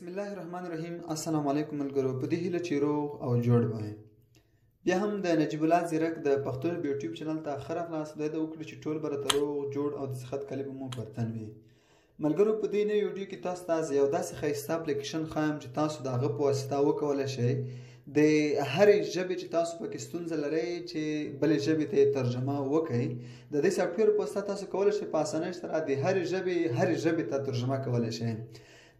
بسم الله الرحمن الرحیم. السلام علیکم ملګرو. په دې هیله چې روغ او جوړ وئ. بیا هم د نجیب الله زیرک د پښتو یوټیوب چینل ته ښه راغلاست. خدای دې وکړي چې ټول به راته روغ جوړ او د صحت کلي به مو پر تن وي. ملګرو په دې نوي ویډیو کې تاسو ته یو داسې ښایسته اپلیکیشن ښایم چې تاسو د هغه په واسطه وکولی شئ د هرې ژبې چې تاسو پکې ستونزه لرئ چې بلې ژبې ته یې ترجمه وکړئ. د دې سافټویر په واسطه تاسو کولی شئ په اسانۍ سره د هرې ژبې ته ترجمه کولی شئ.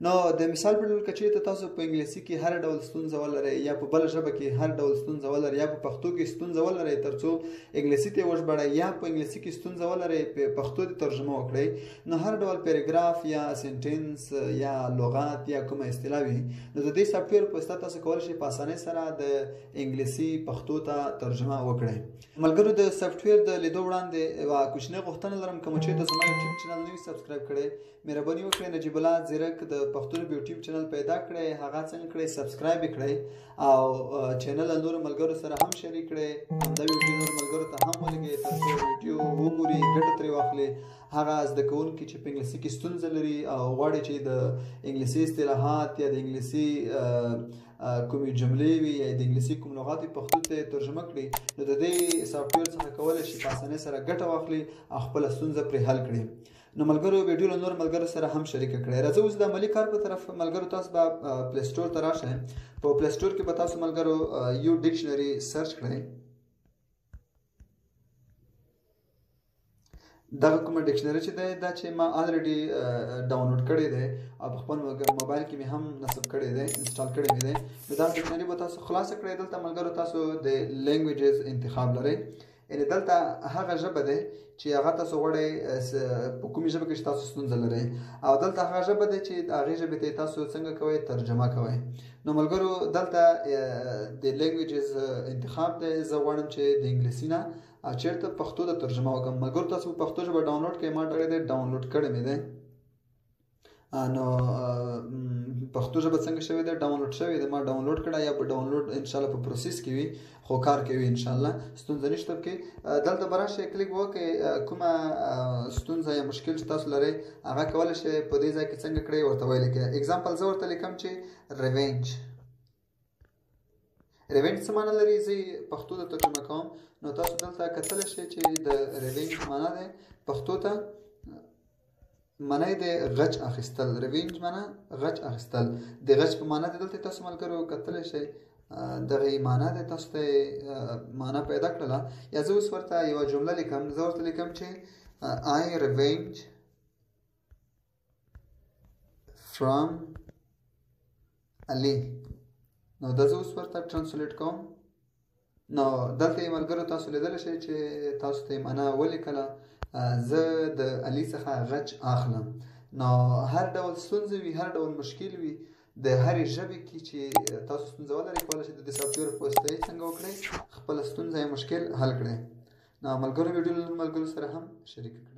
نو د مثال په ډول که چېرته تاسو په انګلیسي کې هر ډول ستونزه ولرئ یا په بله ژبه کې هر ډول ستونزه ولرئ یا په پښتو کې ستونزه ولرئ تر څو انګلیسي ته یې وژباړئ یا په انګلیسي کې ستونزه ولرئ په پښتو ته ترجمه وکړئ، نو هر ډول پیراګراف یا سنټنس یا لغات یا کومه اصطلاح وي نو د دې سافټویر په واسطه تاسو کولی شئ په اسانۍ سره د انګلیسي پښتو ته ترجمه وکړئ. ملګرو د سافټویر د لیدو وړاندې یوه کوچنۍ غوښتنه لرم، کوم چېرته زما یوټیوب چینل نه وي سبسکرایب کړی مهرباني وکړئ نجیب الله زیرک د پښتو یوټیوب چینل پیدا کړئ، هغه څنګه کړئ سبسکرایب یې کړئ او چینل له نورو ملګرو سره هم شریک کړئ. همدا ویډیو نورو ملګرو ته هم ولګئ تر څو ویډیو وګوري ګټه ترې واخلي. هغه زده کوونکي چې په انګلیسي کې ستونزه لري او غواړي چې د انګلیسي اصطلاحات یا د انګلیسي کومې جملې وي یا د انګلیسي کوم لغات وي پښتو ته ترجمه کړي، نو د دې سافټویر څخه کولی شي په اسانۍ سره ګټه واخلي او خپله ستونزه پرې حل کړي. نو ملګرو ویډیو له نور ملګرو سره هم شریکه کړئ. راځه اوس د عملي کار په طرف ملګرو تاسو به پلی سټور ته راشئ. په پلی سټور کې به تاسو ملګرو یو ډکشنري سرچ کړئ. دغه کومه ډکشنري چې دی دا چې ما الریډي ډاونلوډ کړی دی او په خپل موبایل کې مې هم نصب کړی دی، انسټال کړی مې دی. نو دا ډکشنري به تاسو خلاصه کړئ. دلته ملګرو تاسو د لینګویجز انتخاب لرئ، یعنې دلته هغه ژبه ده چې هغه تاسو غواړئ په کومې ژبه کې چې تاسو ستونزه لرئ او دلته هغه ژبه ده چې د هغې ژبې ته تاسو څنګه کوئ ترجمه کوئ. نو ملګرو دلته د لینګویجز انتخاب دی. زه غواړم چې د انګلیسي نه چېرته پښتو ته ترجمه وکړم. ملګرو تاسو په پښتو ژبه ډاونلوډ کړئ، ما کړی دی ډاونلوډ کړی مې دی. نو پښتو ژبه څنګه شوې ده ډاونلوډ شوې ده، ما ډاونلوډ کړه یا په ډاونلوډ انشاءالله په پروسس کې وي خو کار کوي انشاءالله ستونزه نشته پکې. دلته به راشئ کلیک وکړئ کومه ستونزه یا مشکل چې تاسو لرئ هغه کولی شئ په دې ځای کې څنګه کړئ ورته ولیکئ. اګزامپل زه ورته لیکم چې ریونج څه معنی لري، زه یې پښتو ته ترجمه کوم. نو تاسو دلته کتلی شئ چې د ریونج معنا دی پښتو ته معنی د غچ اخیستل. ریونج معنی غچ اخیستل، د غچ په معنا دی دلته تاسو ملګرو کتلی شئ دغه معنا دی، تاسو ته معنا پیدا کړله. یا زه اوس ورته یوه جمله لیکم، زه ورته لیکم چې I revenge from Ali. نو دا زه اوس ورته ټرانسلیټ کوم. نو دلته یې ملګرو تاسو لیدلی شئ چې تاسو ته یې معنا ولیکله زه د علي څخه غچ اخلم. نو هر ډول ستونزه وي، هر ډول مشکل وي د هرې ژبې کې چې تاسو ستونزه ولرئ کولی شئ د دې سافټویر په واسطه یې څنګه وکړئ خپله ستونزه یا مشکل حل کړئ. نو ملګرو ویډیو له ملګرو سره هم شریک کړئ.